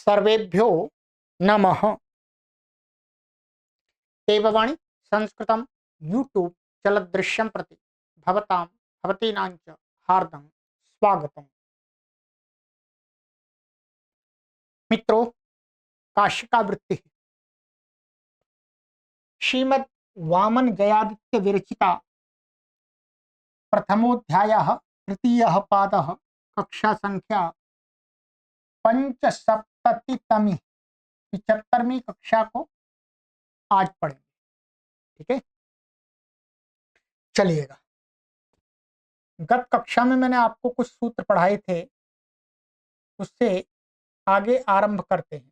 सर्वेभ्यो नमः। देववाणी संस्कृतं यूट्यूब चलदृश्यं प्रति भवतां भवतीनां च हार्दं स्वागतम्। मित्रों, काशिका वृत्ति श्रीमद् वामन जयादित्य विरचिता प्रथमोध्यायः तृतीयः पादः कक्षा संख्या 75तमी 75वीं कक्षा को आज पढ़ेंगे। ठीक है, चलिएगा। गत कक्षा में मैंने आपको कुछ सूत्र पढ़ाए थे, उससे आगे आरंभ करते हैं।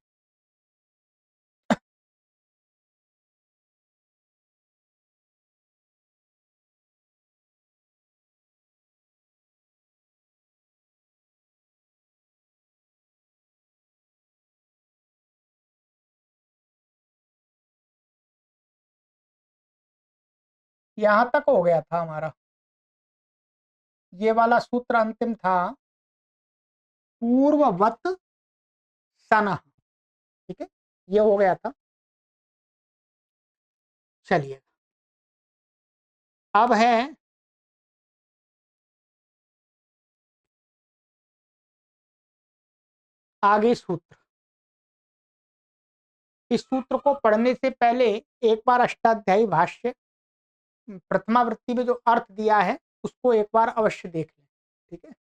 यहां तक हो गया था हमारा, ये वाला सूत्र अंतिम था, पूर्ववत सनः। ठीक है, ये हो गया था। चलिए, अब है आगे सूत्र। इस सूत्र को पढ़ने से पहले एक बार अष्टाध्यायी भाष्य प्रथमावृत्ति में जो अर्थ दिया है उसको एक बार अवश्य देख लें। ठीक है,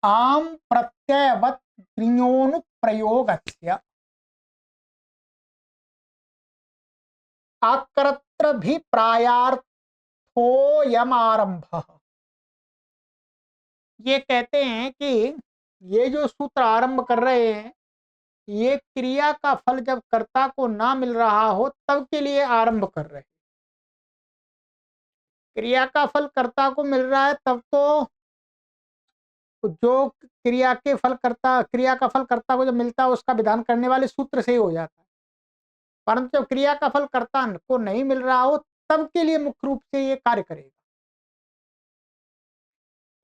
आम प्रत्ययवत क्रियोनुप्रयोगस्य आकर्तृभिप्रायार्थोऽयमारम्भः। ये कहते हैं कि ये जो सूत्र आरंभ कर रहे हैं, ये क्रिया का फल जब कर्ता को ना मिल रहा हो तब के लिए आरंभ कर रहे हैं। क्रिया का फल कर्ता को मिल रहा है तब तो जो क्रिया का फल कर्ता को जब मिलता है उसका विधान करने वाले सूत्र से ही हो जाता है। परंतु जब क्रिया का फल कर्ता को नहीं मिल रहा हो तब के लिए मुख्य रूप से ये कार्य करेगा।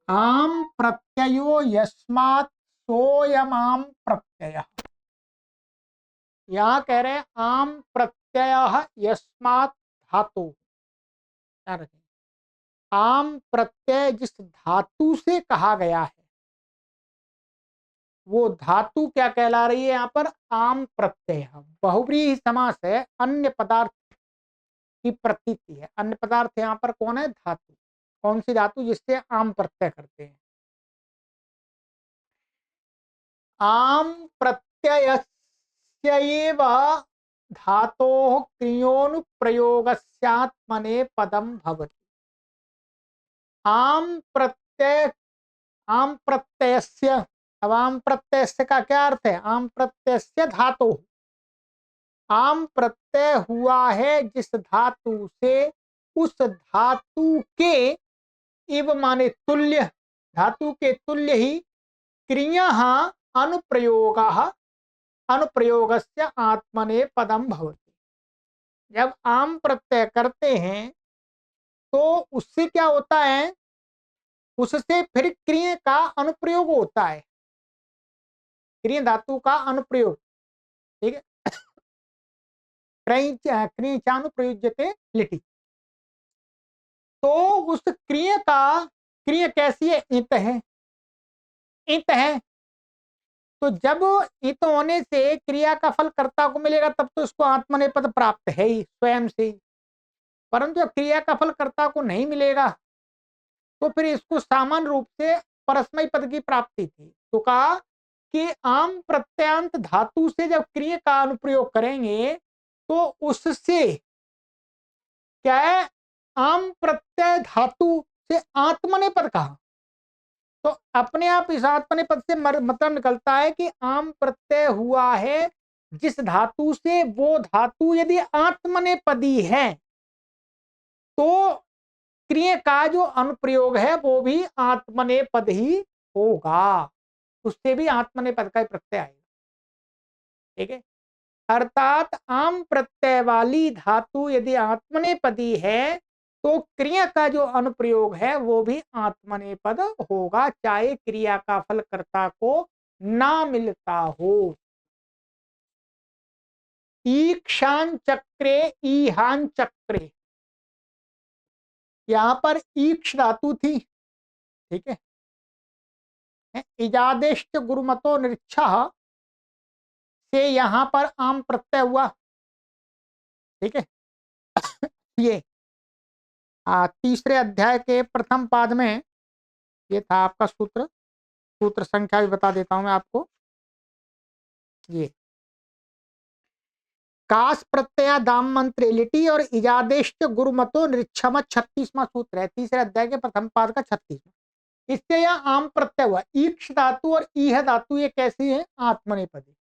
आम प्रत्ययो यस्मात् सोयमाम प्रत्यय। यहाँ कह रहे हैं आम प्रत्यय यस्मात् धातु। क्या रखें? आम प्रत्यय जिस धातु से कहा गया है वो धातु क्या कहला रही है? यहाँ पर आम प्रत्यय बहुव्रीहि समास है, अन्य पदार्थ की प्रतीति है। अन्य पदार्थ यहाँ पर कौन है? धातु। कौन सी धातु? जिससे आम प्रत्यय करते हैं। आम प्रत्ययस्यैव धातोः क्रियोनुप्रयोगस्यात्मने पदम भवति। आम प्रत्ययस्य, अब आम प्रत्ययस्य का क्या अर्थ है? आम प्रत्ययस्य धातु, आम प्रत्यय हुआ है जिस धातु से, उस धातु के इव माने तुल्य, धातु के तुल्य ही क्रिया अनुप्रयोग अनुप्रयोगस्य आत्मने पदम भवति। जब आम प्रत्यय करते हैं तो उससे क्या होता है? उससे फिर क्रिया का अनुप्रयोग होता है, क्रिया धातु का अनुप्रयोग। ठीक है, क्रियचानुप्रयुज्यते लिटि। तो उस क्रिया का, क्रिया कैसी है? इंत है, इंत है। तो जब इत होने से क्रिया का फल कर्ता को मिलेगा तब तो उसको आत्मनेपद प्राप्त है ही स्वयं से ही। परंतु जब क्रिया का फल कर्ता को नहीं मिलेगा तो फिर इसको सामान्य रूप से परस्मय पद की प्राप्ति थी। तो कहा कि आम प्रत्यांत धातु से जब क्रिया का अनुप्रयोग करेंगे तो उससे क्या है? आम प्रत्यय धातु से आत्मनेपद कहा, तो अपने आप इस आत्मनेपद से मतलब निकलता है कि आम प्रत्यय हुआ है जिस धातु से, वो धातु यदि आत्मनेपदी है तो क्रिया का जो अनुप्रयोग है वो भी आत्मनेपद ही होगा, उससे भी आत्मनेपद का प्रत्यय आएगा। ठीक है, अर्थात आम प्रत्यय वाली धातु यदि आत्मनेपदी है तो क्रिया का जो अनुप्रयोग है वो भी आत्मनेपद होगा, चाहे क्रिया का फल कर्ता को ना मिलता हो। ईक्षान चक्रे ईहान चक्रे, यहां पर ईक्ष धातु थी, ठीक है। इजादेश्च गुरुमतो निरीक्षा से यहां पर आम प्रत्यय हुआ, ठीक है। ये तीसरे अध्याय के प्रथम पाद में ये था आपका सूत्र, सूत्र संख्या भी बता देता हूं मैं आपको। ये कास प्रत्यय दाम मंत्र लिटी और इजादेश गुरुमतो निरीक्षम 36वां सूत्र है, तीसरे अध्याय के प्रथम पाद का 36वां। इससे यह आम प्रत्यय हुआ। ईक्ष धातु और ईह धातु ये कैसी है? आत्मनेपदी।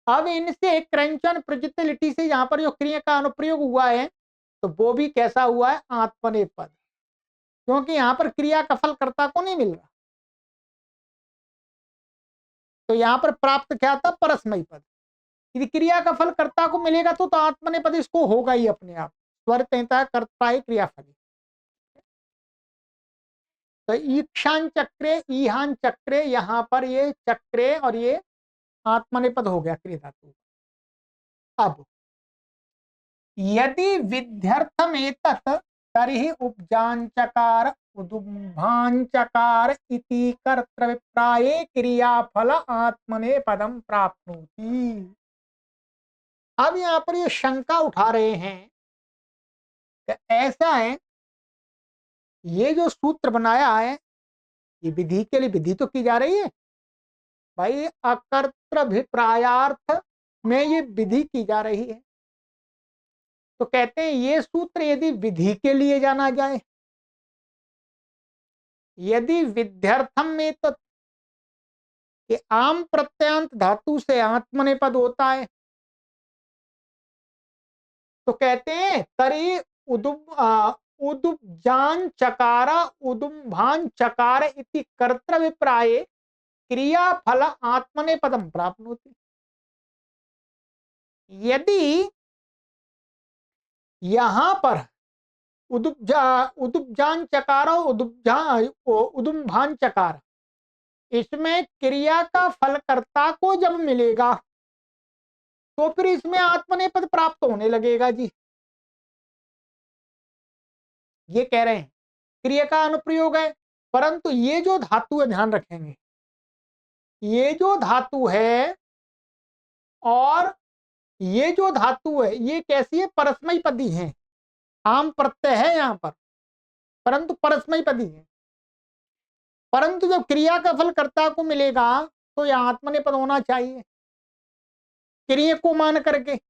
अब इनसे क्रंचन प्रजित लिटी से यहाँ पर जो क्रिया का अनुप्रयोग हुआ है तो वो भी कैसा हुआ है? आत्मनेपद, क्योंकि यहाँ पर क्रिया का फल कर्ता को नहीं मिल रहा। तो यहाँ पर प्राप्त क्या था? परस्मयी पद। यदि क्रिया का फल कर्ता को मिलेगा तो आत्मनेपद इसको होगा ही अपने आप। स्वर तैता कर्ता ही क्रियाफल। तो ईक्षान चक्रे ईहान चक्रे, यहाँ पर ये चक्रे और ये आत्मनेपद हो गया क्रिया धातु। अब यदि विध्यर्थम एतत् तर्हि उपजांचकार उदुम्भांचकार इति कर्तृविप्राये क्रियाफल आत्मनेपदम प्राप्नोति। अब यहाँ पर ये शंका उठा रहे हैं कि ऐसा है, ये जो सूत्र बनाया है ये विधि के लिए विधि तो की जा रही है भाई, अकर्तृभिप्रायार्थ में ये विधि की जा रही है। तो कहते हैं ये सूत्र यदि विधि के लिए जाना जाए, यदि विध्यर्थम में तो ये आम प्रत्यंत धातु से आत्मनेपद होता है, तो कहते हैं तरी उदुब्जान चकारा उदुम्भान चकार इति कर्तृविप्राये क्रिया फल आत्मनेपदम प्राप्नोति। यदि यहां पर उदुब्जान चकार उदुम्भान चकार, इसमें क्रिया का फल कर्ता को जब मिलेगा तो फिर इसमें आत्मनेपद प्राप्त होने लगेगा जी। ये कह रहे हैं क्रिया का अनुप्रयोग है, परंतु ये जो धातु है, ध्यान रखेंगे, ये जो धातु है और ये जो धातु है ये कैसी है? परस्मयी पदी है। आम प्रत्यय है यहां पर, परंतु परस्मयी पदी है। परंतु जब क्रिया का फल कर्ता को मिलेगा तो यह आत्मनेपद होना चाहिए क्रिया को मान करके।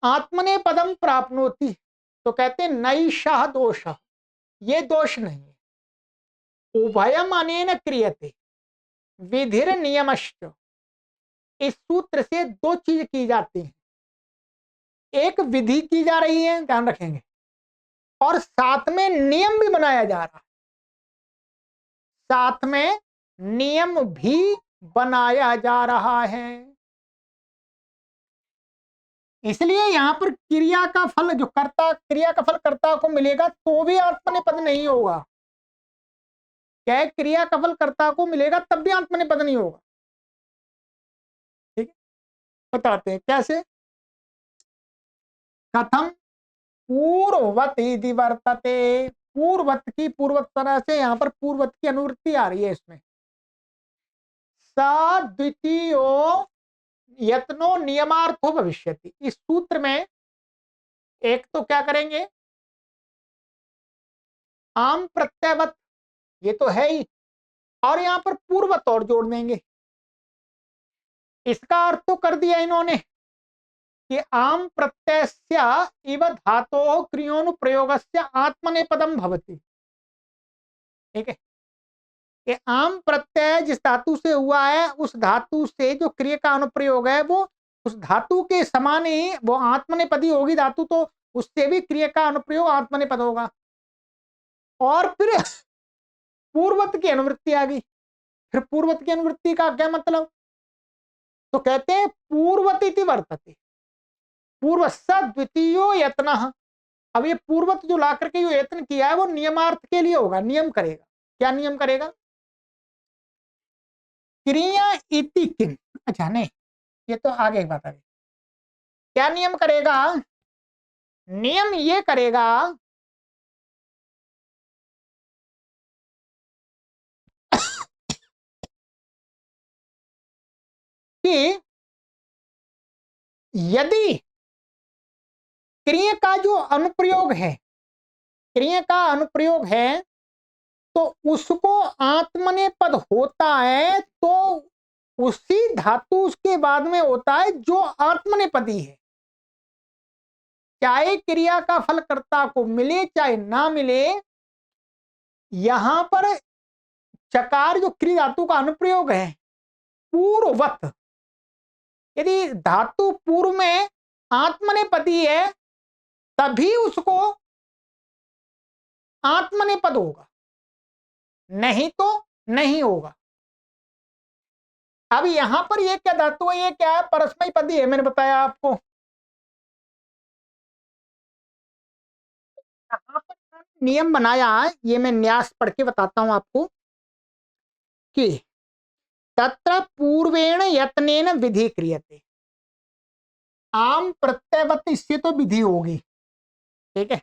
आत्मनेपदम प्राप्नोति, तो कहते हैं नैषः दोष, ये दोष नहीं है। उभयम अनेन क्रियते विधिर नियमश्च, इस सूत्र से दो चीज की जाती है, एक विधि की जा रही है, ध्यान रखेंगे, और साथ में नियम भी बनाया जा रहा है, साथ में नियम भी बनाया जा रहा है। इसलिए यहां पर क्रिया का फल जो कर्ता, क्रिया का फल कर्ता को मिलेगा तो भी आत्मनेपद नहीं होगा। क्या क्रिया का फल कर्ता को मिलेगा तब भी आत्मनेपद नहीं होगा। ठीक है, बताते हैं कैसे। कथम पूर्ववत यदि वर्तते, पूर्वत की पूर्वत तरह से यहां पर पूर्वत की अनुवृत्ति आ रही है इसमें। सा द्वितीयो यत्नो नियमार्थो भविष्यति, इस सूत्र में एक तो क्या करेंगे? आम प्रत्ययवत, ये तो है ही, और यहां पर पूर्वत और जोड़ देंगे। इसका अर्थ तो कर दिया इन्होंने कि आम प्रत्ययस्य इव धातोः क्रियोनुप्रयोगस्य आत्मनेपदम भवति। ठीक है, कि आम प्रत्यय जिस धातु से हुआ है उस धातु से जो क्रिया का अनुप्रयोग है वो उस धातु के समान ही वो आत्मनेपदी होगी धातु, तो उससे भी क्रिया का अनुप्रयोग आत्मनेपद होगा। और फिर पूर्वत की अनुवृत्ति आ गई। फिर पूर्वत की अनुवृत्ति का क्या मतलब? तो कहते हैं पूर्वत इति वर्तते, पूर्व द्वितीयो यत्न। अब ये पूर्वत जो ला करके जो यत्न किया है वो नियमार्थ के लिए होगा, नियम करेगा। क्या नियम करेगा? क्रिया इति किम। अच्छा नहीं, ये तो आगे की बात है। क्या नियम करेगा? नियम ये करेगा कि यदि क्रिया का जो अनुप्रयोग है, क्रिया का अनुप्रयोग है तो उसको आत्मनेपद होता है, तो उसी धातु उसके बाद में होता है जो आत्मनेपदी है। चाहे क्रिया का फल कर्ता को मिले चाहे ना मिले, यहां पर चकार जो क्रिया धातु का अनुप्रयोग है पूर्ववत, यदि धातु पूर्व में आत्मनेपदी है तभी उसको आत्मनेपद होगा, नहीं तो नहीं होगा। अब यहां पर ये क्या धातु है? ये क्या है? परस्मय पदी है, मैंने बताया आपको। यहां पर नियम बनाया है, ये मैं न्यास पढ़ के बताता हूं आपको कि तत्र पूर्वेण यत्नेन विधि क्रियते। आम प्रत्ययवत, इससे तो विधि होगी, ठीक है।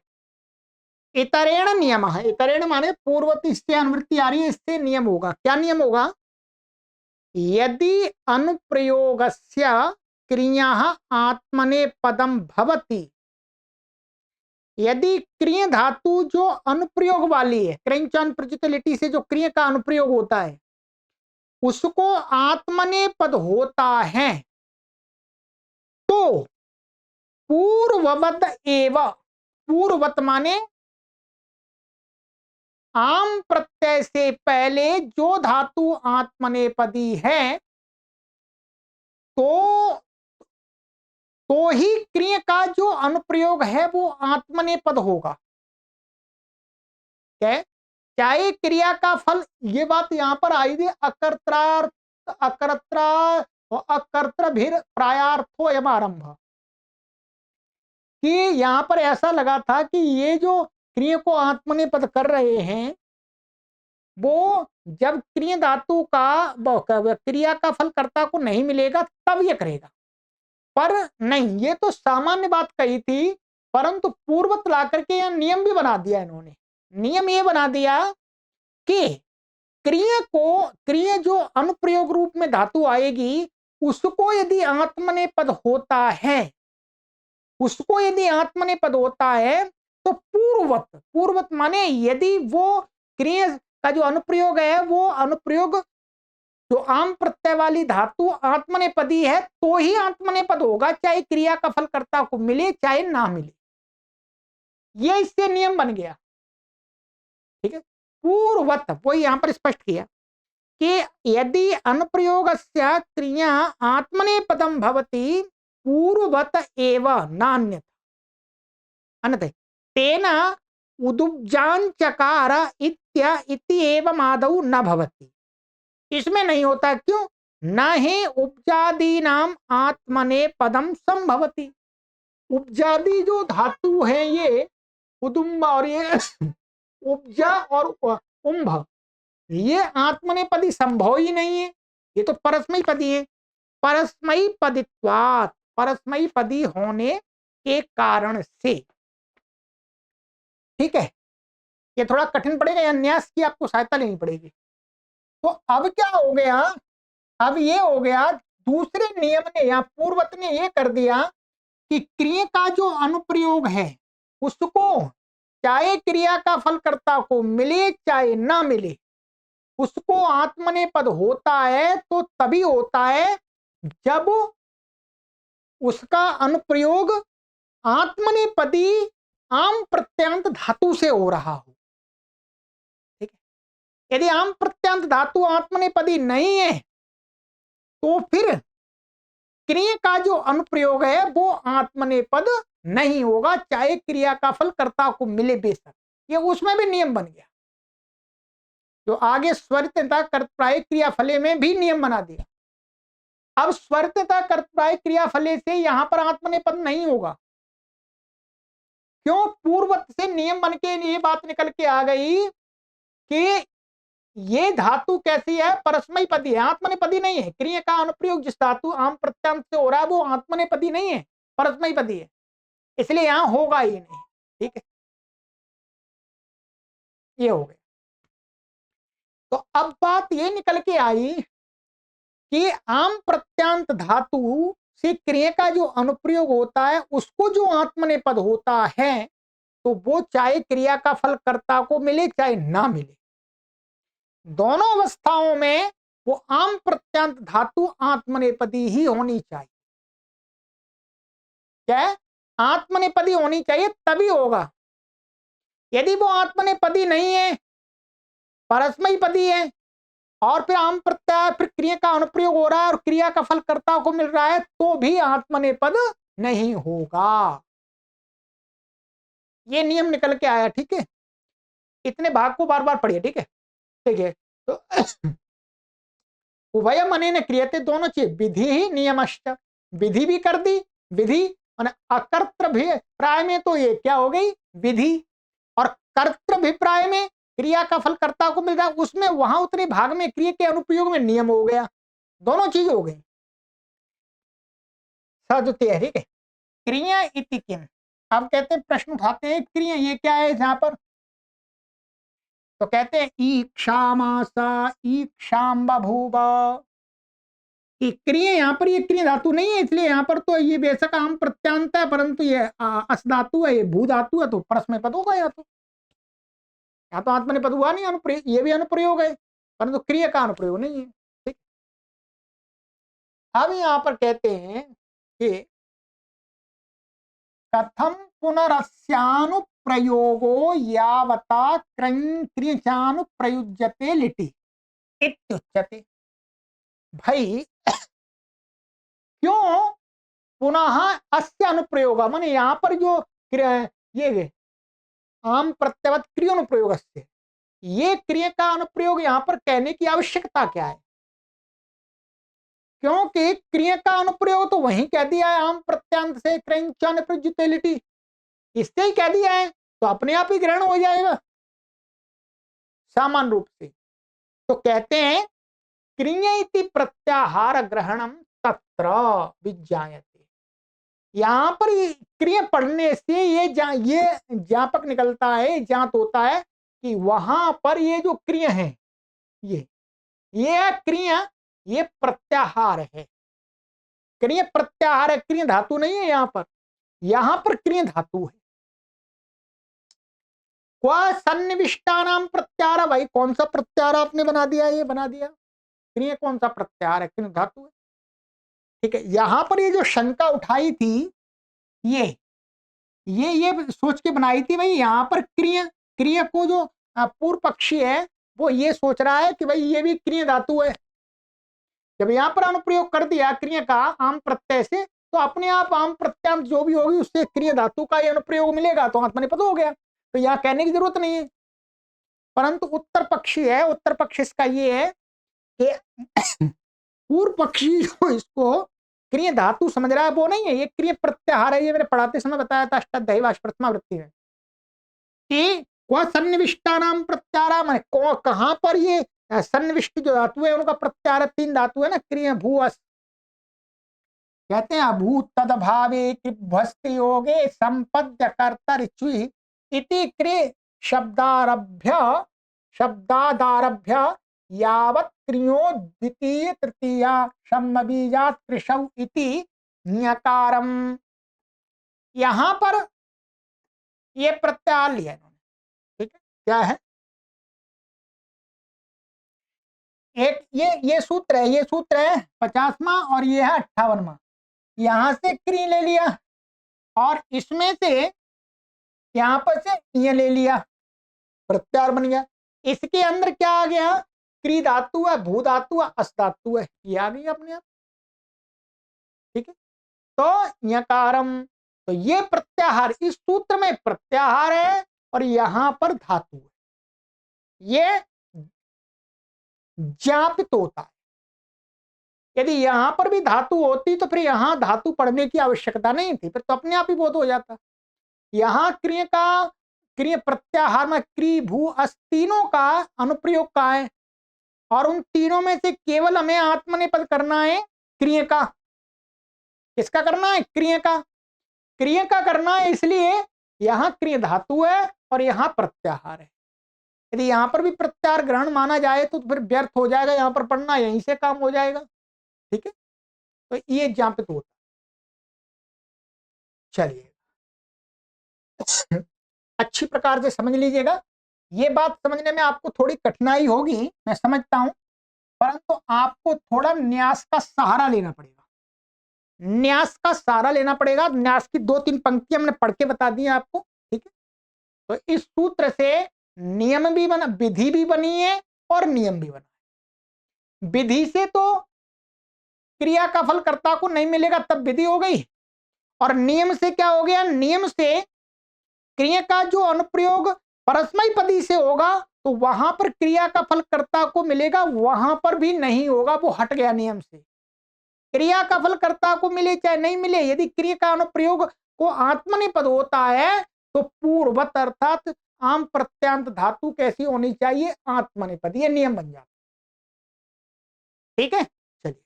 इतरेण नियम है, इतरेण माने पूर्वत, इससे अनुवृत्ति आ रही है, इससे नियम होगा। क्या नियम होगा? यदि अनुप्रयोगस्य क्रिया आत्मनेपदम भवति, यदि क्रिया धातु जो अनुप्रयोग वाली है, क्रैंचॉन प्रचित से जो क्रिया का अनुप्रयोग होता है उसको आत्मनेपद होता है, तो पूर्ववत एव, पूर्वत माने आम प्रत्यय से पहले जो धातु आत्मनेपदी है तो ही क्रिया का जो अनुप्रयोग है वो आत्मनेपद होगा। क्या? चाहे क्रिया का फल, ये बात यहां पर आई थी, अकर्त्रार्थ, अकर्त्रा और अकर्तृभिर प्रायार्थो एवं आरंभ, कि यहां पर ऐसा लगा था कि ये जो क्रिया को आत्मनेपद कर रहे हैं वो जब क्रिया धातु का क्रिया का फल कर्ता को नहीं मिलेगा तब ये करेगा। पर नहीं, ये तो सामान्य बात कही थी, परंतु पूर्वत ला करके यह नियम भी बना दिया इन्होंने। नियम ये बना दिया कि क्रिया जो अनुप्रयोग रूप में धातु आएगी उसको यदि आत्मनेपद होता है, उसको यदि आत्मनेपद होता है तो पूर्ववत, पूर्ववत माने यदि वो क्रिया का जो अनुप्रयोग है वो अनुप्रयोग जो आम प्रत्यय वाली धातु आत्मनेपदी है तो ही आत्मनेपद होगा, चाहे क्रिया का फल कर्ता को मिले चाहे ना मिले। ये इससे नियम बन गया, ठीक है। पूर्ववत वही यहां पर स्पष्ट किया कि यदि अनुप्रयोगस्य क्रिया आत्मनेपदम भवति पूर्ववत एव नान्यथा, अन्यथा तेन उदुब्जांचकार इति एवं आदौ न भवति। इसमें नहीं होता, क्यों? न ही उपजादी नाम आत्मनेपदम संभवति। उपजादी जो धातु है ये उदुम्ब और ये उपजा और उम्भ, ये आत्मनेपदी संभव ही नहीं है, ये तो परस्मयी पदी है। परस्मयी पदित्वात्, परस्मयी पदी होने के कारण से, ठीक है। ये थोड़ा कठिन पड़ेगा, या न्यास की आपको सहायता लेनी पड़ेगी। तो अब क्या हो गया? अब ये हो गया, दूसरे नियम ने या पूर्वत ने ये कर दिया कि क्रिया का जो अनुप्रयोग है उसको चाहे क्रिया का फल कर्ता को मिले चाहे ना मिले उसको आत्मनेपद होता है, तो तभी होता है जब उसका अनुप्रयोग आत्मनेपदी आम प्रत्यंत धातु से हो रहा हो, ठीक है। यदि आम प्रत्यंत धातु आत्मनेपदी नहीं है तो फिर क्रिया का जो अनुप्रयोग है वो आत्मनेपद नहीं होगा, चाहे क्रिया का फल कर्ता को मिले बेशक। ये उसमें भी नियम बन गया, जो आगे स्वरित कर्तप्राय क्रिया फले में भी नियम बना दिया। अब स्वर्तता कर्तृत्वाय क्रियाफले से यहां पर आत्मनेपद नहीं होगा। क्यों? पूर्वत से नियम बन के ये बात निकल के आ गई कि ये धातु कैसी है? परस्मैपदी है, आत्मनेपदी नहीं है। क्रिया का अनुप्रयोग जिस धातु आम प्रत्यांत से हो रहा है वो आत्मनेपदी नहीं है, परस्मैपदी है, इसलिए यहां होगा ही नहीं। ठीक है, ये हो गया। तो अब बात ये निकल के आई कि आम प्रत्यांत धातु से क्रिया का जो अनुप्रयोग होता है उसको जो आत्मनेपद होता है तो वो चाहे क्रिया का फल कर्ता को मिले चाहे ना मिले, दोनों अवस्थाओं में वो आम प्रत्यांत धातु आत्मनेपदी ही होनी चाहिए। क्या? आत्मनेपदी होनी चाहिए, तभी होगा। यदि वो आत्मनेपदी नहीं है, परस्मैपदी है, और फिर आम प्रत्यय, फिर क्रिया का अनुप्रयोग हो रहा है और क्रिया का फल कर्ता को मिल रहा है, तो भी आत्मनेपद नहीं होगा। ये नियम निकल के आया। ठीक है, इतने भाग को बार बार पढ़िए। ठीक है, ठीक है। तो उभयम अनेन क्रियते, दोनों चीज, विधि ही नियमश्च, विधि भी कर दी, विधि और अकर्तृभिप्राय में तो ये क्या हो गई? विधि। और कर्तृभिप्राय में क्रिया का फल कर्ता को मिल रहा है, उसमें वहां उतने भाग में क्रिया के अनुप्रयोग में नियम हो गया, दोनों चीज हो गई। सद्वितीय। ठीक है, क्रिया इति किम। अब कहते हैं, प्रश्न उठाते हैं, क्रिया ये क्या है जहां पर? तो कहते हैं ईक्षामासा ईक्षाम बभूव। क्रिया यहाँ पर ये क्रिया धातु नहीं है, इसलिए यहाँ पर तो ये बेशक आम प्रत्यांत है, परंतु ये अस धातु है, ये भू धातु है, तो परस्मय पद होगा। या तो आत्मनेपद हुआ नहीं, अनुप्रयोग, ये भी अनुप्रयोग है, परंतु क्रिया का अनुप्रयोग नहीं है। ठीक, अब यहाँ पर कहते हैं कि कथम पुनरस्यानुप्रयोगो यावता क्रियचानुप्रयुज्यते लिटि इत्युच्यते। भाई क्यों पुनः अस्य अनुप्रयोग, माने यहाँ पर जो ये आम प्रत्यवत क्रिया अनुप्रयोग से, ये क्रिया का अनुप्रयोग यहाँ पर कहने की आवश्यकता क्या है? क्योंकि क्रिया का अनुप्रयोग तो वहीं कह दिया है, आम प्रत्यांत से क्रैंचानुप्रयुज्यते, इससे ही कह दिया है, तो अपने आप ही ग्रहण हो जाएगा सामान्य रूप से। तो कहते हैं क्रिया इति प्रत्याहार ग्रहणम तत्र विज्ञायते। यहां पर क्रिया पढ़ने से ये ज्ञापक निकलता है, ज्ञात होता है कि वहां पर ये जो क्रिया है, ये क्रिया, ये प्रत्याहार है। क्रिया प्रत्याहार है, क्रिया धातु नहीं है। यहां पर क्रिया धातु है। सन्निविष्टानाम प्रत्याहार, भाई कौन सा प्रत्याहार आपने बना दिया? ये बना दिया। क्रिया कौन सा प्रत्याहार है? क्रिया धातु है। ठीक है, यहां पर ये जो शंका उठाई थी, ये सोच के बनाई थी भाई, यहां पर क्रिया को जो पूर्व पक्षी है वो ये सोच रहा है कि भाई ये भी क्रिया धातु है। जब यहां पर अनुप्रयोग कर दिया क्रिया का आम प्रत्यय से, तो अपने आप आम प्रत्यांत जो भी होगी उससे क्रिया धातु का अनुप्रयोग मिलेगा, तो आत्मनेपद हो गया। तो यहां कहने की जरूरत नहीं है। परंतु उत्तर पक्षी है, उत्तर पक्ष इसका ये है कि पूर्व पक्षी जो इसको क्रिया धातु समझ रहा है वो नहीं है, ये क्रिया प्रत्याहार है। ये मैंने पढ़ाते समय बताया था अष्टाध्यायी भाष्य प्रथमा वृत्ति में कि सन्निविष्टानाम प्रत्याहार, माने कहां पर ये सन्निविष्ट जो धातु है उनका प्रत्याहार, तीन धातु है ना, क्रिया भू अस। कहते हैं अभूत तदभावे कृभ्वस्त योगे संपद्य कर्तरिच्युहि इति क्रिय शब्दादारभ्य यावत् क्रियो द्वितीय तृतीया सम्मबीजात् कृषौ इति न्यकारम। यहां पर ये प्रत्याहार लिया इन्होंने। ठीक है, क्या है? एक ये सूत्र है, 50वां और ये है 58वां। यहां से क्रिय ले लिया और इसमें से यहां पर से ये ले लिया, प्रत्याहार बन गया। इसके अंदर क्या आ गया? क्री धातु है, भू धातु है, अस धातु है, ये आ गई अपने आप। ठीक है, तो यकारम, तो ये प्रत्याहार, इस सूत्र में प्रत्याहार है और यहां पर धातु है, ये ज्ञापित होता है। यदि यहां पर भी धातु होती तो फिर यहां धातु पढ़ने की आवश्यकता नहीं थी, फिर तो अपने आप ही बोध हो जाता। यहां क्रिय का क्रिय प्रत्याहार में क्री भू अस तीनों का अनुप्रयोग का है, और उन तीनों में से केवल हमें आत्मनेपद करना है क्रिय का। किसका करना है? क्रिय का। क्रिय का करना है, इसलिए यहां क्रिय धातु है और यहां प्रत्याहार है। यदि यहां पर भी प्रत्याहार ग्रहण माना जाए तो फिर व्यर्थ हो जाएगा, यहां पर पढ़ना, यहीं से काम हो जाएगा। ठीक है, तो ये ज्ञापित होता। चलिए अच्छी प्रकार से समझ लीजिएगा। ये बात समझने में आपको थोड़ी कठिनाई होगी, मैं समझता हूं, परंतु आपको थोड़ा न्यास का सहारा लेना पड़ेगा। न्यास का सहारा लेना पड़ेगा। न्यास की 2-3 पंक्तियां हमने पढ़ के बता दी आपको। ठीक है, तो इस सूत्र से नियम भी बना, विधि भी बनी है और नियम भी बना। विधि से तो क्रिया का फल कर्ता को नहीं मिलेगा, तब विधि हो गई। और नियम से क्या हो गया? नियम से क्रिया का जो अनुप्रयोग परस्मय पदी से होगा तो वहां पर क्रिया का फल कर्ता को मिलेगा, वहां पर भी नहीं होगा, वो हट गया नियम से। क्रिया का फल कर्ता को मिले चाहे नहीं मिले, यदि क्रिया का अनुप्रयोग को आत्मनेपद होता है तो पूर्ववत अर्थात आम प्रत्यांत धातु कैसी होनी चाहिए? आत्मनेपद। ये नियम बन जाता। ठीक है, चलिए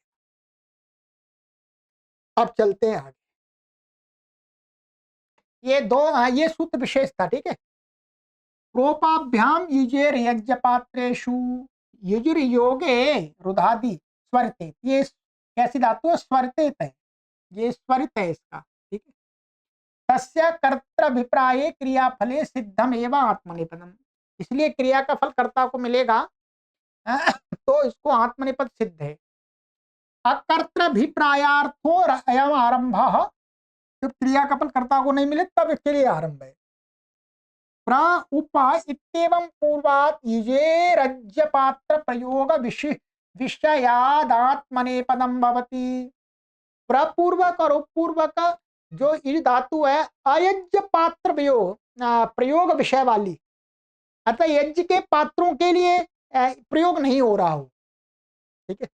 अब चलते हैं आगे। ये सूत्र विशेष था। ठीक है, प्रोपाभ्याम युजेर यज्ञ पात्रेषु युजुर योगे रुधादि स्वरित। ये कैसी धातु है? स्वरित है, ये स्वरित है इसका। ठीक है, तस्य कर्तृभिप्राये क्रियाफले सिद्धम एवं आत्मनेपदम। इसलिए क्रिया का फल कर्ता को मिलेगा तो इसको आत्मनेपद सिद्ध है। अकर्तृभिप्रायार्थो अयम आरंभ। जब क्रिया का फल कर्ता को नहीं मिले तब इसके लिए आरंभ है। प्र उप इत्येवं पूर्वात् युजेरज्य पात्र प्रयोग विषयादात्मनेपदम भवति। प्रपूर्वक और उपपूर्वक जो इज धातु है अयज्य पात्र प्रयोग विषय वाली, अतः यज्ञ के पात्रों के लिए प्रयोग नहीं हो रहा हो। ठीक है,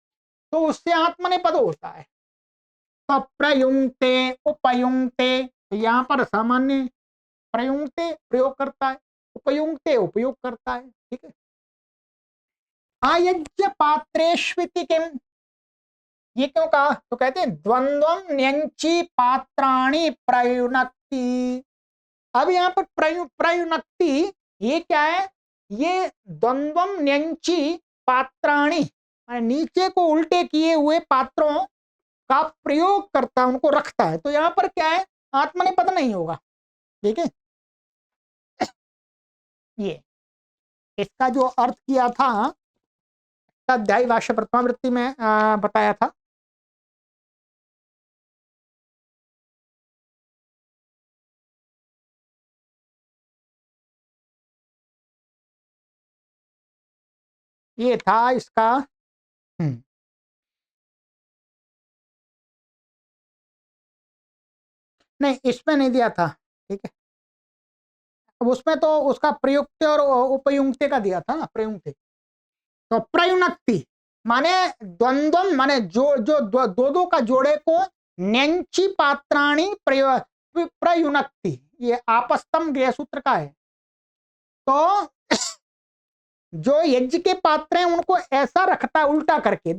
तो उससे आत्मनेपद होता है। तो प्रयुंक्ते उपयुंक्ते, तो यहाँ पर सामान्य प्रयुंक्ते प्रयोग करता है, उपयुंक्ते उपयोग करता है। ठीक है, अयज्ञ पात्रेष्विति किम, ये क्यों कहा? तो कहते हैं द्वंद्वम न्यंची पात्राणि प्रयुनक्ति। अब यहाँ पर प्रयुनक्ति ये क्या है? ये द्वंद्वम न्यंची पात्राणि, नीचे को उल्टे किए हुए पात्रों का प्रयोग करता, उनको रखता है। तो यहाँ पर क्या है? आत्मनेपद नहीं होगा। ठीक है, ये इसका जो अर्थ किया था अध्याय भाष्य प्रथमावृत्ति में बताया था। ये था इसका। नहीं, इसमें नहीं दिया था। ठीक है, अब उसमें तो उसका प्रयुक्त और उपयुक्त का दिया था ना, प्रयुक्त। तो प्रयुनक्ति माने द्वंद्व, माने जो जो दो दो का जोड़े को न्यंची पात्राणी प्रयुनक्ति, ये आपस्तम गृह सूत्र का है। तो जो यज्ञ के पात्र हैं उनको ऐसा रखता है, उल्टा करके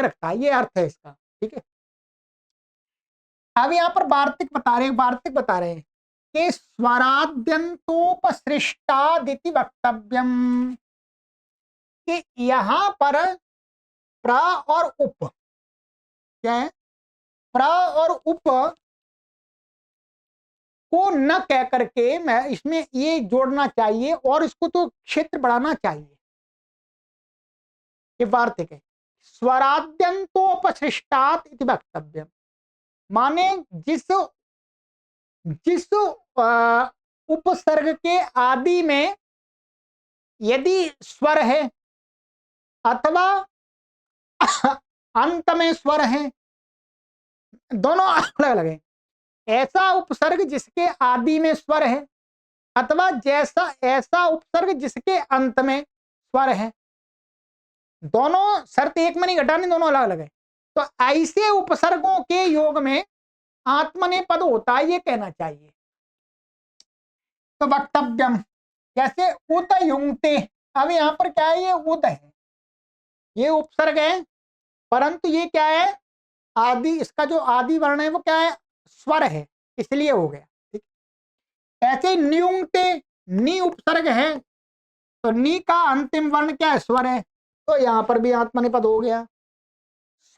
रखता है, ये अर्थ है इसका। ठीक है, अब यहाँ पर वार्तिक बता रहे हैं कि स्वराद्यंतोपसृष्टादिति वक्तव्यम, कि यहां पर प्र और उप क्या है? प्र और उप को न कह करके मैं इसमें ये जोड़ना चाहिए और इसको तो क्षेत्र बढ़ाना चाहिए। ये वार्तिक है, स्वराद्यंतोपसृष्टात् इति वक्तव्यम, माने जिस जिस उपसर्ग के आदि में यदि स्वर है अथवा अंत में स्वर है, दोनों अलग अलग है। ऐसा उपसर्ग जिसके आदि में स्वर है अथवा ऐसा उपसर्ग जिसके अंत में स्वर है, दोनों शर्त एक में नहीं घटानी, दोनों अलग अलग है। तो ऐसे उपसर्गों के योग में आत्मनेपद होता है, ये कहना चाहिए। तो वक्तव्यम, जैसे उत युंक्ते, अब यहाँ पर क्या है, ये उत है, ये उपसर्ग है, परंतु ये क्या है, आदि, इसका जो आदि वर्ण है वो क्या है, स्वर है, इसलिए हो गया। ठीक, ऐसे नियुंक्ते, नी उपसर्ग है, तो नी का अंतिम वर्ण क्या है, स्वर है, तो यहाँ पर भी आत्मनेपद हो गया।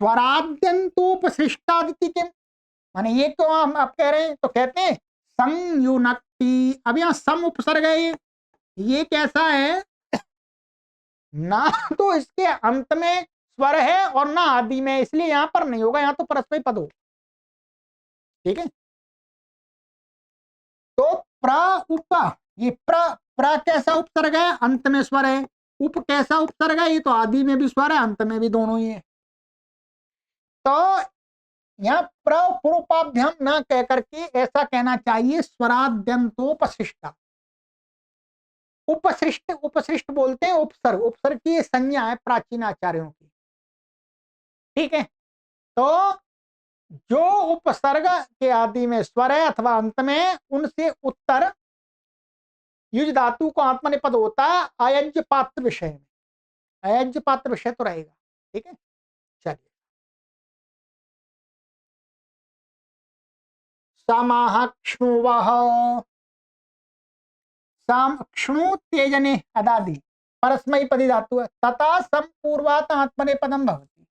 स्वराद्यंतोपसृष्टादिति के, माने ये क्यों हम आप कह रहे हैं, तो कहते हैं संयुनक्ति। अब यहाँ सम उपसर्ग है, ये कैसा है, ना तो इसके अंत में स्वर है और ना आदि में, इसलिए यहां पर नहीं होगा, यहां तो परस्मय पद हो। ठीक है, तो प्र उप, ये प्र कैसा उपसर्ग है, अंत में स्वर है, उप कैसा उपसर्ग है, ये तो आदि में भी स्वर है, अंत में भी दोनों ही है। तो यहाँ पूर्वपाभ्याम न कह करके ऐसा कहना चाहिए स्वराद्यंतोपशिष्टा। उपसृष्ट, उपसृष्ट बोलते हैं उपसर्ग, उपसर्ग की संज्ञा है प्राचीन आचार्यों की। ठीक है, तो जो उपसर्ग के आदि में स्वर है अथवा अंत में, उनसे उत्तर युज धातु को आत्मनेपद होता है अयज्य पात्र विषय में, अयज्य पात्र विषय तो रहेगा। ठीक है, चलिए, समाहक्ष्णुवः, क्षणु तेजने अदादि परस्मैपदी धातु है, तथा संपूर्वात आत्मनेपदम भवति,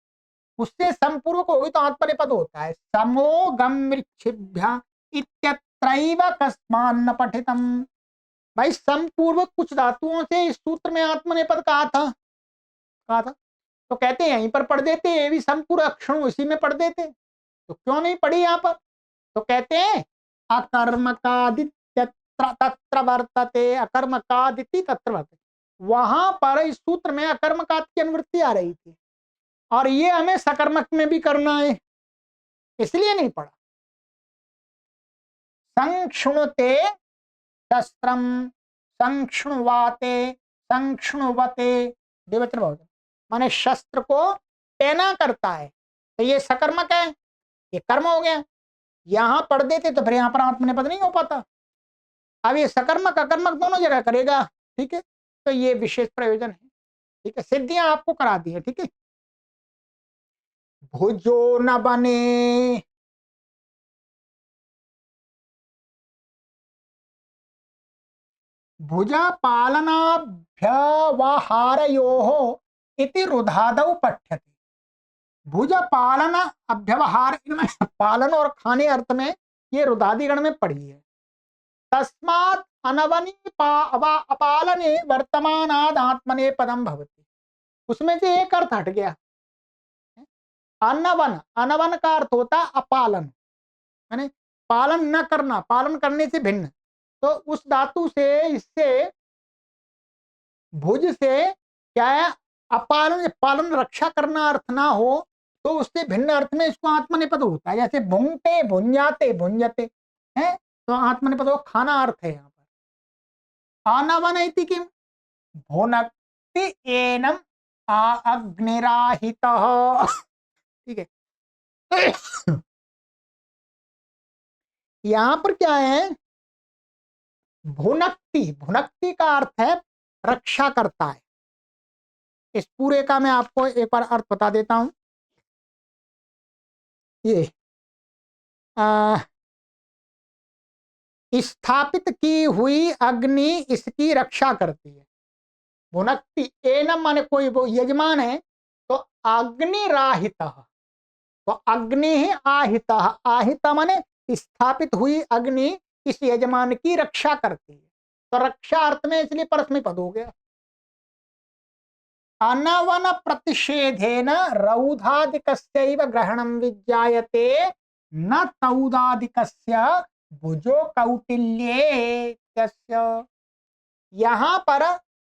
उससे संपूर्वक होगी तो आत्मनेपद होता है। समो गमृच्छिभ्य इत्यत्रैव कस्मान्न पठितम, भाई संपूर्वक कुछ धातुओं से इस सूत्र में आत्मनेपद कहा था, तो कहते हैं यहीं पर पढ़ देते, ये भी संपूर्वक क्षण इसी में पढ़ देते, तो क्यों नहीं पढ़ी यहाँ पर, तो कहते हैं अकर्मकादित्य तत्र वर्तते, अकर्मकादिति तत्र वर्तते, वहां पर इस सूत्र में अकर्मकाद की अनुवृत्ति आ रही थी, और ये हमें सकर्मक में भी करना है, इसलिए नहीं पढ़ा। संक्षुणते शस्त्रम, संक्षुणवाते, संक्षुणवते, द्विवचन बहुवचन, माने शस्त्र को टेना करता है, तो ये सकर्मक है, ये कर्म हो गया, यहां पढ़ देते तो फिर यहां पर आत्मनेपद नहीं हो पाता। अब ये सकर्मक अकर्मक दोनों जगह करेगा। ठीक है, तो ये विशेष प्रयोजन है। ठीक है, सिद्धियां आपको करा दी है। ठीक है, भुजो न बने, भुजा पालनाभ्यवहारयोः इति रुधादौ पठ्यते। भुज पालन अभ्यवहार, पालन और खाने अर्थ में ये रुदादिगण में पड़ी है। तस्मात् अनवनी अपालने वर्तमानाद आत्मने पदम भवति, उसमें से एक अर्थ हट गया। अनवन, अनवन का अर्थ होता है अपालन, यानी पालन न करना, पालन करने से भिन्न, तो उस धातु से, इससे भुज से क्या है, अपालन, पालन रक्षा करना अर्थ ना हो, तो उससे भिन्न अर्थ में इसको आत्मनेपद होता है। जैसे भुंगते भुंजाते भुंजते है, तो आत्मनेपद हो, खाना अर्थ है यहाँ पर। आनवन इति किम, भुनक्ति एनम अग्निराहितः। ठीक है, यहां पर क्या है, भुनक्ति, भुनक्ति का अर्थ है रक्षा करता है। इस पूरे का मैं आपको एक बार अर्थ बता देता हूं। ये स्थापित की हुई अग्नि इसकी रक्षा करती है। भुनक्ति एनम माने कोई वो यजमान है, तो अग्निराहित, तो अग्नि ही आहित, आहित माने स्थापित हुई अग्नि इस यजमान की रक्षा करती है, तो रक्षा अर्थ में इसलिए परस्मै पद हो गया। अनवन प्रतिषेधेन रौधादिकस्यैव ग्रहणं विज्ञायते न तौदादिकस्य भुजो कौटिल्ये तस्य। यहां पर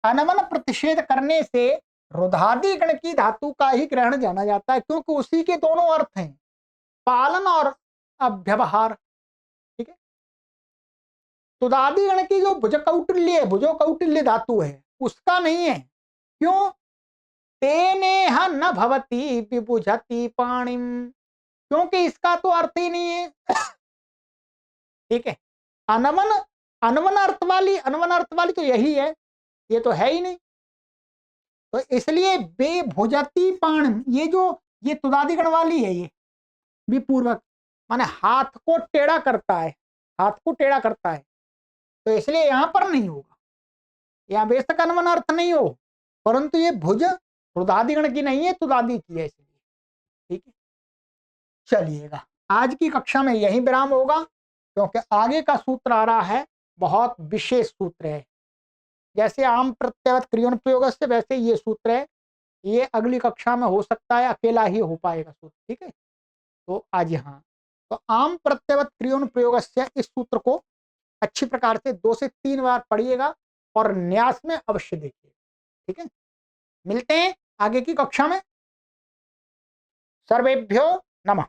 अनवन प्रतिषेध करने से रुधादि गण की धातु का ही ग्रहण जाना जाता है, क्योंकि उसी के दोनों अर्थ हैं, पालन और अभ्यवहार। ठीक है, तुदादि गण की जो भुज कौटिल्य, भुजो कौटिल्य धातु है, उसका नहीं है। क्यों, तेनेह न भवती विबुझति पाणिम, क्योंकि इसका तो अर्थ ही नहीं है। ठीक है, अनवन अनवन अर्थ वाली तो यही है, ये तो है ही नहीं। तो इसलिए बेभुजती पाणिम, ये तुदादिगण वाली है, ये विपूर्वक माने हाथ को टेढ़ा करता है, हाथ को टेढ़ा करता है, तो इसलिए यहां पर नहीं होगा। यहाँ बेशक अनवन अर्थ नहीं हो, परंतु ये भुज तुदादिगण की नहीं है, तुदादि की है, इसलिए। ठीक है, चलिएगा आज की कक्षा में यही विराम होगा, क्योंकि आगे का सूत्र आ रहा है, बहुत विशेष सूत्र है। जैसे आम प्रत्ययवत क्रियोन प्रयोग से, वैसे ये सूत्र है, ये अगली कक्षा में हो सकता है अकेला ही हो पाएगा सूत्र। ठीक है, तो आज यहाँ तो आम प्रत्ययवत क्रियोन प्रयोग से इस सूत्र को अच्छी प्रकार से 2 से 3 बार पढ़िएगा और न्यास में अवश्य देखिए। ठीक है, मिलते हैं आगे की कक्षा में। सर्वेभ्यो नमः।